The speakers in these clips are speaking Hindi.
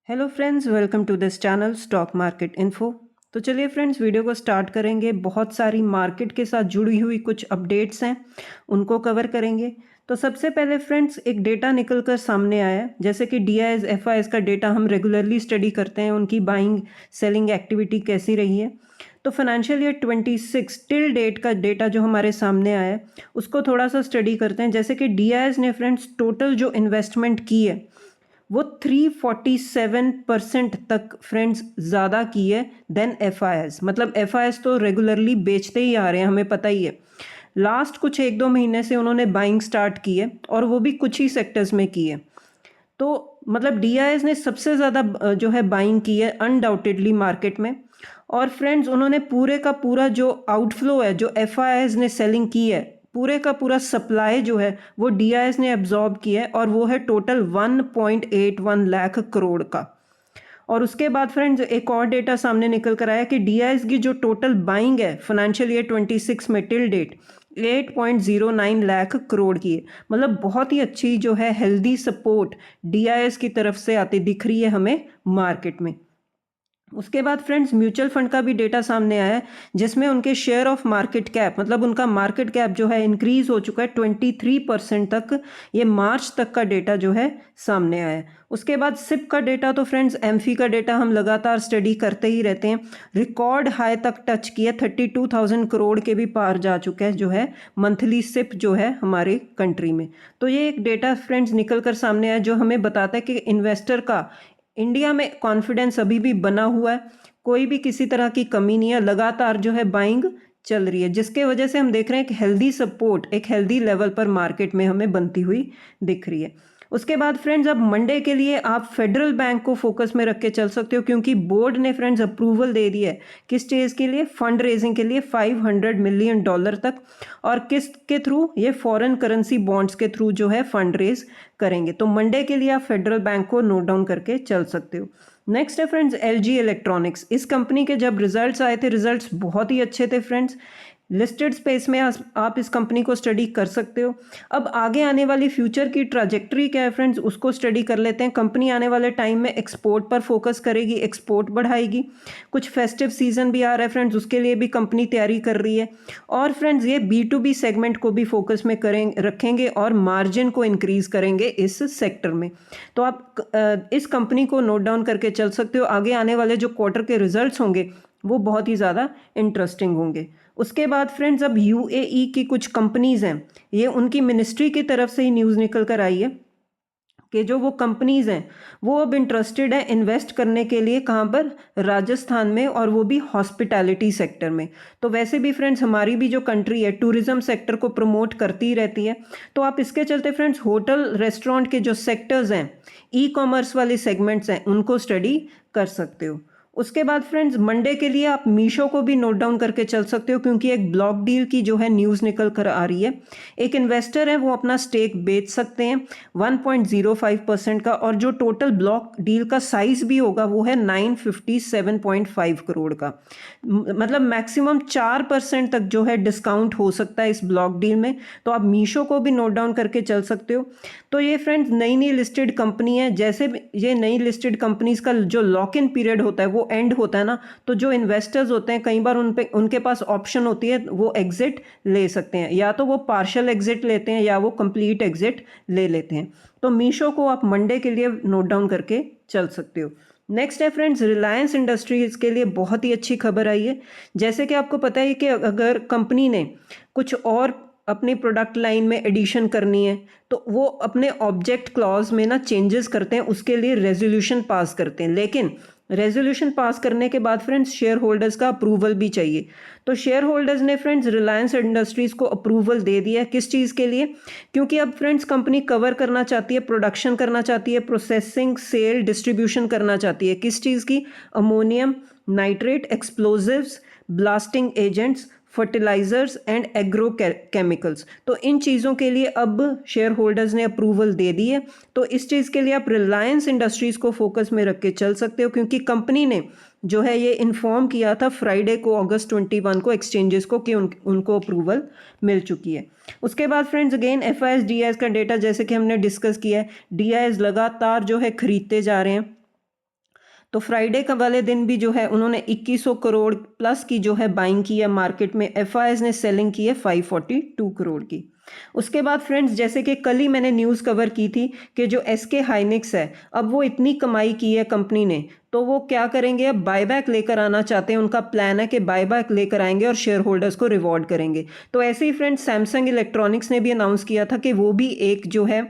Hello friends, welcome to this channel stock market info. तो चलिए फ्रेंड्स, वीडियो को स्टार्ट करेंगे। बहुत सारी मार्केट के साथ जुड़ी हुई कुछ अपडेट्स हैं, उनको कवर करेंगे। तो सबसे पहले फ्रेंड्स, एक डेटा निकल कर सामने आया, जैसे कि DIs FIs का डेटा हम रेगुलरली स्टडी करते हैं, उनकी बाइंग सेलिंग एक्टिविटी कैसी रही है। तो फाइनेंशियल ईयर 26 टिल डेट का डेटा जो हमारे सामने आया है, उसको थोड़ा सा स्टडी करते हैं। जैसे कि DIs ने फ्रेंड्स टोटल जो इन्वेस्टमेंट की है वो 347% तक फ्रेंड्स ज़्यादा की है देन FIs। मतलब FIs तो रेगुलरली बेचते ही आ रहे हैं, हमें पता ही है। लास्ट कुछ एक दो महीने से उन्होंने बाइंग स्टार्ट की है, और वो भी कुछ ही सेक्टर्स में की है। तो मतलब DIs ने सबसे ज़्यादा जो है बाइंग की है अनडाउटेडली मार्केट में। और फ्रेंड्स, उन्होंने पूरे का पूरा जो आउटफ्लो है, जो FIs ने सेलिंग की है, पूरे का पूरा सप्लाई जो है वो DIs ने एब्जॉर्ब किया है, और वो है टोटल 1.81 लाख करोड़ का। और उसके बाद फ्रेंड्स, एक और डेटा सामने निकल कर आया कि DIs की जो टोटल बाइंग है फाइनेंशियल ईयर 26 में टिल डेट 8.09 लाख करोड़ की है। मतलब बहुत ही अच्छी जो है हेल्दी सपोर्ट DIs की तरफ से आती दिख रही है हमें मार्केट में। उसके बाद फ्रेंड्स, म्यूचुअल फंड का भी डेटा सामने आया है, जिसमें उनके शेयर ऑफ मार्केट कैप, मतलब उनका मार्केट कैप जो है इंक्रीज हो चुका है 23% तक। ये मार्च तक का डेटा जो है सामने आया है। उसके बाद सिप का डेटा, तो फ्रेंड्स एम्फी का डेटा हम लगातार स्टडी करते ही रहते हैं। रिकॉर्ड हाई तक टच किया, 32,000 करोड़ के भी पार जा चुका है जो है मंथली सिप जो है हमारे कंट्री में। तो ये एक डेटा फ्रेंड्स निकल कर सामने आया, जो हमें बताता है कि इन्वेस्टर का इंडिया में कॉन्फिडेंस अभी भी बना हुआ है, कोई भी किसी तरह की कमी नहीं है। लगातार जो है बाइंग चल रही है, जिसके वजह से हम देख रहे हैं कि हेल्दी सपोर्ट एक हेल्दी लेवल पर मार्केट में हमें बनती हुई दिख रही है। उसके बाद फ्रेंड्स, अब मंडे के लिए आप फेडरल बैंक को फोकस में रख के चल सकते हो, क्योंकि बोर्ड ने फ्रेंड्स अप्रूवल दे दी है किस चीज़ के लिए, फंड रेजिंग के लिए $500 मिलियन तक। और किस के थ्रू, ये फॉरेन करेंसी बॉन्ड्स के थ्रू जो है फंड रेज करेंगे। तो मंडे के लिए आप फेडरल बैंक को नोट डाउन करके चल सकते हो। नेक्स्ट है फ्रेंड्स LG इलेक्ट्रॉनिक्स। इस कंपनी के जब रिजल्ट्स आए थे, रिजल्ट्स बहुत ही अच्छे थे फ्रेंड्स। लिस्टेड स्पेस में आप इस कंपनी को स्टडी कर सकते हो। अब आगे आने वाली फ्यूचर की ट्राजेक्टरी क्या है फ्रेंड्स, उसको स्टडी कर लेते हैं। कंपनी आने वाले टाइम में एक्सपोर्ट पर फोकस करेगी, एक्सपोर्ट बढ़ाएगी। कुछ फेस्टिव सीजन भी आ रहा है फ्रेंड्स, उसके लिए भी कंपनी तैयारी कर रही है। और फ्रेंड्स, ये B2B सेगमेंट को भी फोकस में रखेंगे और मार्जिन को इंक्रीज करेंगे इस सेक्टर में। तो आप इस कंपनी को नोट डाउन करके चल सकते हो। आगे आने वाले जो क्वार्टर के रिजल्ट्स होंगे वो बहुत ही ज़्यादा इंटरेस्टिंग होंगे। उसके बाद फ्रेंड्स, अब UAE की कुछ कंपनीज़ हैं, ये उनकी मिनिस्ट्री की तरफ से ही न्यूज़ निकल कर आई है कि जो वो कंपनीज़ हैं वो अब इंटरेस्टेड है इन्वेस्ट करने के लिए, कहाँ पर, राजस्थान में, और वो भी हॉस्पिटैलिटी सेक्टर में। तो वैसे भी फ्रेंड्स, हमारी भी जो कंट्री है टूरिज्म सेक्टर को प्रमोट करती ही रहती है। तो आप इसके चलते फ्रेंड्स होटल रेस्टोरेंट के जो सेक्टर्स हैं, ई-कॉमर्स वाले सेगमेंट्स हैं, उनको स्टडी कर सकते हो। उसके बाद फ्रेंड्स, मंडे के लिए आप मीशो को भी नोट डाउन करके चल सकते हो, क्योंकि एक ब्लॉक डील की जो है न्यूज़ निकल कर आ रही है। एक इन्वेस्टर है वो अपना स्टेक बेच सकते हैं 1.05% का, और जो टोटल ब्लॉक डील का साइज भी होगा वो है 957.5 करोड़ का। मतलब मैक्सिमम 4% तक जो है डिस्काउंट हो सकता है इस ब्लॉक डील में। तो आप मीशो को भी नोट डाउन करके चल सकते हो। तो ये फ्रेंड्स नई नई लिस्टेड कंपनी है। जैसे ये नई लिस्टेड कंपनीज का जो लॉक इन पीरियड होता है वो एंड होता है ना, तो जो इन्वेस्टर्स होते हैं कई बार उनके पास ऑप्शन होती है, वो एग्जिट ले सकते हैं। या तो वो पार्शियल एग्जिट लेते हैं या वो कंप्लीट एग्जिट ले लेते हैं। तो मीशो को आप मंडे के लिए नोट डाउन करके चल सकते हो। नेक्स्ट है फ्रेंड्स, रिलायंस इंडस्ट्रीज के लिए बहुत ही अच्छी खबर आई है। जैसे कि आपको पता है कि अगर कंपनी ने कुछ और अपनी प्रोडक्ट लाइन में एडिशन करनी है, तो वो अपने ऑब्जेक्ट क्लॉज में ना चेंजेस करते हैं, उसके लिए रेजोल्यूशन पास करते हैं। लेकिन रेजोल्यूशन पास करने के बाद फ्रेंड्स शेयर होल्डर्स का अप्रूवल भी चाहिए। तो शेयर होल्डर्स ने फ्रेंड्स रिलायंस इंडस्ट्रीज़ को अप्रूवल दे दिया है। किस चीज़ के लिए? क्योंकि अब फ्रेंड्स कंपनी कवर करना चाहती है, प्रोडक्शन करना चाहती है, प्रोसेसिंग, सेल, डिस्ट्रीब्यूशन करना चाहती है। किस चीज़ की? Ammonium nitrate, explosives, blasting agents, fertilizers and agro chemicals. तो इन चीज़ों के लिए अब शेयर होल्डर्स ने अप्रूवल दे दी है। तो इस चीज़ के लिए आप रिलायंस इंडस्ट्रीज़ को फोकस में रख के चल सकते हो, क्योंकि कंपनी ने जो है ये इन्फॉर्म किया था फ्राइडे को, अगस्त 21 को, एक्सचेंजेस को कि उनको अप्रूवल मिल चुकी है। उसके बाद फ्रेंड्स अगेन FIs DIs का डेटा, जैसे कि हमने डिस्कस किया है, DIs लगातार जो है खरीदते जा रहे हैं। तो फ्राइडे का वाले दिन भी जो है उन्होंने 2100 करोड़ प्लस की जो है बाइंग की है मार्केट में। एफआईआईज ने सेलिंग की है 542 करोड़ की। उसके बाद फ्रेंड्स, जैसे कि कल ही मैंने न्यूज़ कवर की थी कि जो एसके हाइनिक्स है, अब वो इतनी कमाई की है कंपनी ने, तो वो क्या करेंगे, अब बायबैक लेकर आना चाहते हैं। उनका प्लान है कि बायबैक लेकर आएंगे और शेयर होल्डर्स को रिवॉर्ड करेंगे। तो ऐसे ही फ्रेंड्स, सैमसंग इलेक्ट्रॉनिक्स ने भी अनाउंस किया था कि वो भी एक जो है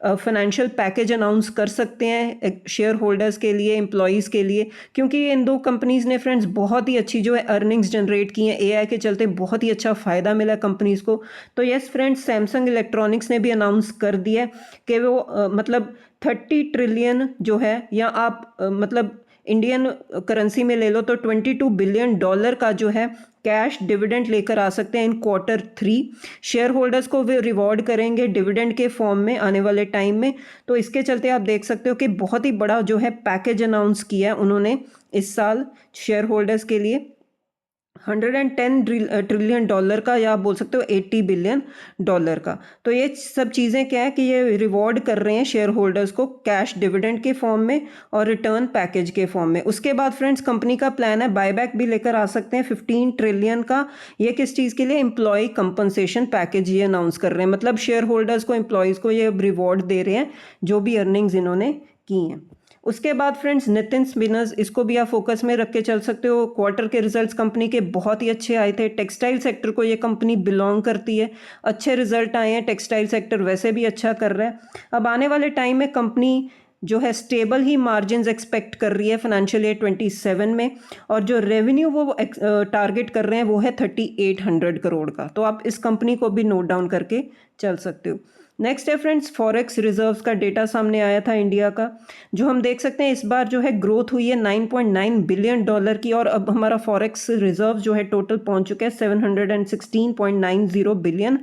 फाइनेंशियल पैकेज अनाउंस कर सकते हैं शेयर होल्डर्स के लिए, एम्प्लॉयज़ के लिए, क्योंकि इन दो कंपनीज़ ने फ्रेंड्स बहुत ही अच्छी जो है अर्निंग्स जनरेट की हैं। एआई के चलते बहुत ही अच्छा फ़ायदा मिला कंपनीज़ को। तो यस फ्रेंड्स, सैमसंग इलेक्ट्रॉनिक्स ने भी अनाउंस कर दिया कि वो मतलब 30 ट्रिलियन जो है, या आप मतलब इंडियन करेंसी में ले लो तो $22 बिलियन का जो है कैश डिविडेंड लेकर आ सकते हैं इन Q3। शेयर होल्डर्स को वे रिवॉर्ड करेंगे डिविडेंड के फॉर्म में आने वाले टाइम में। तो इसके चलते आप देख सकते हो कि बहुत ही बड़ा जो है पैकेज अनाउंस किया है उन्होंने इस साल शेयर होल्डर्स के लिए। $110 ट्रिलियन का, या आप बोल सकते हो $80 बिलियन का। तो ये सब चीज़ें क्या है कि ये रिवॉर्ड कर रहे हैं शेयर होल्डर्स को कैश डिविडेंड के फॉर्म में और रिटर्न पैकेज के फॉर्म में। उसके बाद फ्रेंड्स, कंपनी का प्लान है बायबैक भी लेकर आ सकते हैं 15 ट्रिलियन का। ये किस चीज़ के लिए, एम्प्लॉय कंपनसेशन पैकेज ये अनाउंस कर रहे हैं। मतलब शेयर होल्डर्स को, एम्प्लॉयज़ को ये रिवॉर्ड दे रहे हैं जो भी अर्निंग्स इन्होंने की हैं। उसके बाद फ्रेंड्स, नितिन स्पिनर्स, इसको भी आप फोकस में रख के चल सकते हो। क्वार्टर के रिजल्ट्स कंपनी के बहुत ही अच्छे आए थे। टेक्सटाइल सेक्टर को ये कंपनी बिलोंग करती है, अच्छे रिजल्ट आए हैं। टेक्सटाइल सेक्टर वैसे भी अच्छा कर रहा है। अब आने वाले टाइम में कंपनी जो है स्टेबल ही मार्जिन्स एक्सपेक्ट कर रही है फाइनेंशियल ईयर 27 में, और जो रेवेन्यू वो टारगेट कर रहे हैं वो है 3800 करोड़ का। तो आप इस कंपनी को भी नोट डाउन करके चल सकते हो। नेक्स्ट है फ्रेंड्स, फॉरेक्स रिजर्व्स का डेटा सामने आया था इंडिया का, जो हम देख सकते हैं इस बार जो है ग्रोथ हुई है $9.9 बिलियन की, और अब हमारा फॉरेक्स रिजर्व जो है टोटल पहुंच चुका है $716.90 बिलियन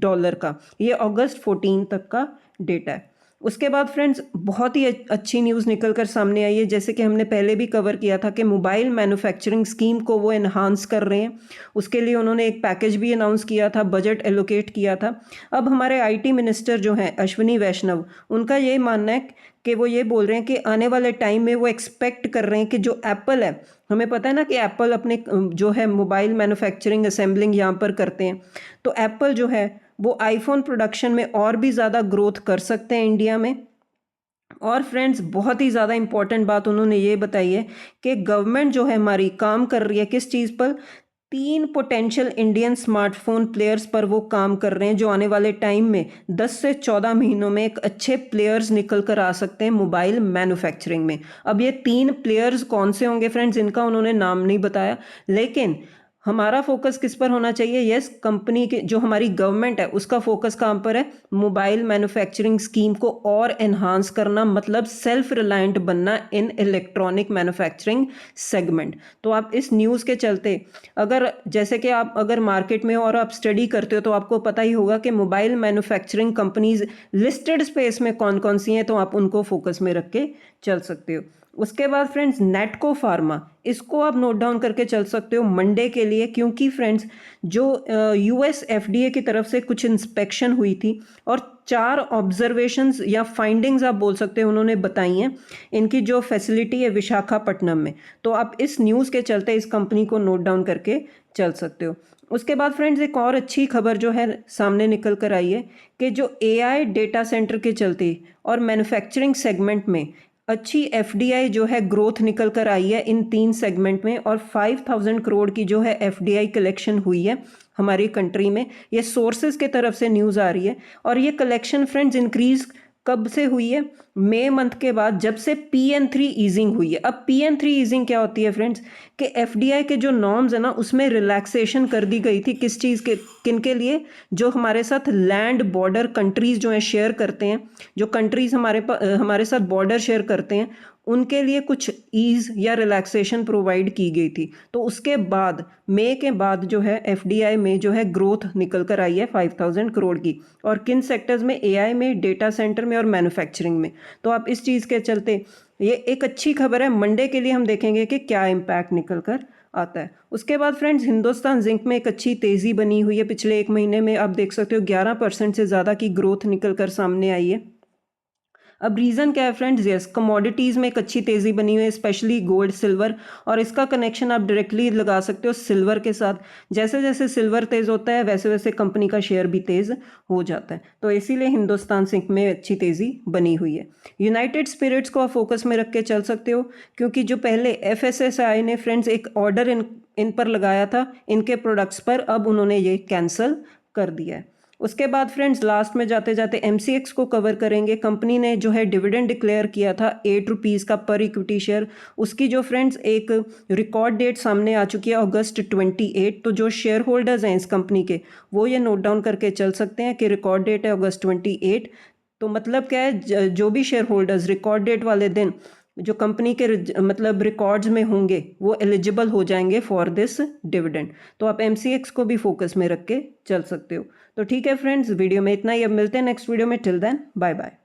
का। ये अगस्त 14 तक का डेटा है। उसके बाद फ्रेंड्स, बहुत ही अच्छी न्यूज़ निकल कर सामने आई है, जैसे कि हमने पहले भी कवर किया था कि मोबाइल मैन्युफैक्चरिंग स्कीम को वो एनहांस कर रहे हैं। उसके लिए उन्होंने एक पैकेज भी अनाउंस किया था, बजट एलोकेट किया था। अब हमारे आईटी मिनिस्टर जो हैं अश्विनी वैष्णव, उनका ये मानना है कि वो ये बोल रहे हैं कि आने वाले टाइम में वो एक्सपेक्ट कर रहे हैं कि जो एप्पल है, हमें पता है ना कि एप्पल अपने जो है मोबाइल मैन्युफैक्चरिंग असेंबलिंग यहाँ पर करते हैं, तो एप्पल जो है वो आईफोन प्रोडक्शन में और भी ज़्यादा ग्रोथ कर सकते हैं इंडिया में। और फ्रेंड्स, बहुत ही ज़्यादा इंपॉर्टेंट बात उन्होंने ये बताई है कि गवर्नमेंट जो है हमारी काम कर रही है किस चीज़ पर, 3 पोटेंशियल इंडियन स्मार्टफोन प्लेयर्स पर वो काम कर रहे हैं, जो आने वाले टाइम में 10 से 14 महीनों में एक अच्छे प्लेयर्स निकल कर आ सकते हैं मोबाइल मैन्युफैक्चरिंग में। अब ये 3 प्लेयर्स कौन से होंगे फ्रेंड्स, इनका उन्होंने नाम नहीं बताया, लेकिन हमारा फोकस किस पर होना चाहिए, यस, कंपनी के जो हमारी गवर्नमेंट है उसका फोकस काम पर है मोबाइल मैन्युफैक्चरिंग स्कीम को और एनहांस करना, मतलब सेल्फ रिलायंट बनना इन इलेक्ट्रॉनिक मैन्युफैक्चरिंग सेगमेंट। तो आप इस न्यूज़ के चलते, अगर जैसे कि आप अगर मार्केट में और आप स्टडी करते हो तो आपको पता ही होगा कि mobile manufacturing companies listed space में कौन कौन सी हैं, तो आप उनको फोकस में रख के चल सकते हो। उसके बाद फ्रेंड्स, नेटको फार्मा, इसको आप नोट डाउन करके चल सकते हो मंडे के लिए, क्योंकि फ्रेंड्स जो यूएस एफडीए की तरफ से कुछ इंस्पेक्शन हुई थी और 4 ऑब्जर्वेशंस या फाइंडिंग्स आप बोल सकते हो उन्होंने बताई हैं इनकी जो फैसिलिटी है विशाखापट्टनम में। तो आप इस न्यूज़ के चलते इस कंपनी को नोट डाउन करके चल सकते हो। उसके बाद फ्रेंड्स, एक और अच्छी खबर जो है सामने निकल कर आई है कि जो एआई डेटा सेंटर के चलते और मैन्युफैक्चरिंग सेगमेंट में अच्छी एफडीआई जो है ग्रोथ निकल कर आई है इन 3 सेगमेंट में, और 5000 करोड़ की जो है एफडीआई कलेक्शन हुई है हमारी कंट्री में। ये सोर्सेज के तरफ से न्यूज़ आ रही है, और ये कलेक्शन फ्रेंड्स इंक्रीज कब से हुई है, मई मंथ के बाद, जब से PN3 ईजिंग हुई है। अब PN3 ईजिंग क्या होती है फ्रेंड्स, कि एफडीआई के जो नॉर्म्स है ना उसमें रिलैक्सेशन कर दी गई थी, किस चीज़ के, किन के लिए, जो हमारे साथ लैंड बॉर्डर कंट्रीज़ जो है शेयर करते हैं, जो कंट्रीज़ हमारे साथ बॉर्डर शेयर करते हैं, उनके लिए कुछ ईज़ या रिलैक्सेशन प्रोवाइड की गई थी। तो उसके बाद मई के बाद जो है एफडीआई में जो है ग्रोथ निकल कर आई है 5000 करोड़ की, और किन सेक्टर्स में, एआई में, डेटा सेंटर में और मैन्युफैक्चरिंग में। तो आप इस चीज़ के चलते ये एक अच्छी खबर है। मंडे के लिए हम देखेंगे कि क्या इम्पैक्ट निकल कर आता है। उसके बाद फ्रेंड्स, हिंदुस्तान जिंक में एक अच्छी तेज़ी बनी हुई है पिछले 1 महीने में, आप देख सकते हो 11% से ज़्यादा की ग्रोथ निकल कर सामने आई है। अब रीज़न क्या है फ्रेंड्स, यस कमोडिटीज़ में एक अच्छी तेज़ी बनी हुई है, स्पेशली गोल्ड सिल्वर, और इसका कनेक्शन आप डायरेक्टली लगा सकते हो सिल्वर के साथ। जैसे जैसे सिल्वर तेज़ होता है वैसे वैसे कंपनी का शेयर भी तेज़ हो जाता है, तो इसीलिए हिंदुस्तान जिंक में अच्छी तेज़ी बनी हुई है। यूनाइटेड स्पिरिट्स को आप फोकस में रख के चल सकते हो, क्योंकि जो पहले FSSAI ने फ्रेंड्स एक ऑर्डर इन पर लगाया था इनके प्रोडक्ट्स पर, अब उन्होंने ये कैंसिल कर दिया है। उसके बाद फ्रेंड्स लास्ट में जाते जाते MCX को कवर करेंगे। कंपनी ने जो है डिविडेंड डिक्लेयर किया था 8 रुपीज़ का पर इक्विटी शेयर, उसकी जो फ्रेंड्स एक रिकॉर्ड डेट सामने आ चुकी है अगस्त 28। तो जो शेयर होल्डर्स हैं इस कंपनी के वो ये नोट डाउन करके चल सकते हैं कि रिकॉर्ड डेट है अगस्त 28। तो मतलब क्या है, जो भी शेयर होल्डर्स रिकॉर्ड डेट वाले दिन जो कंपनी के मतलब रिकॉर्ड्स में होंगे वो एलिजिबल हो जाएंगे फॉर दिस डिविडेंड। तो आप MCX को भी फोकस में रख के चल सकते हो। तो ठीक है फ्रेंड्स, वीडियो में इतना ही, अब मिलते हैं नेक्स्ट वीडियो में। Till then bye bye.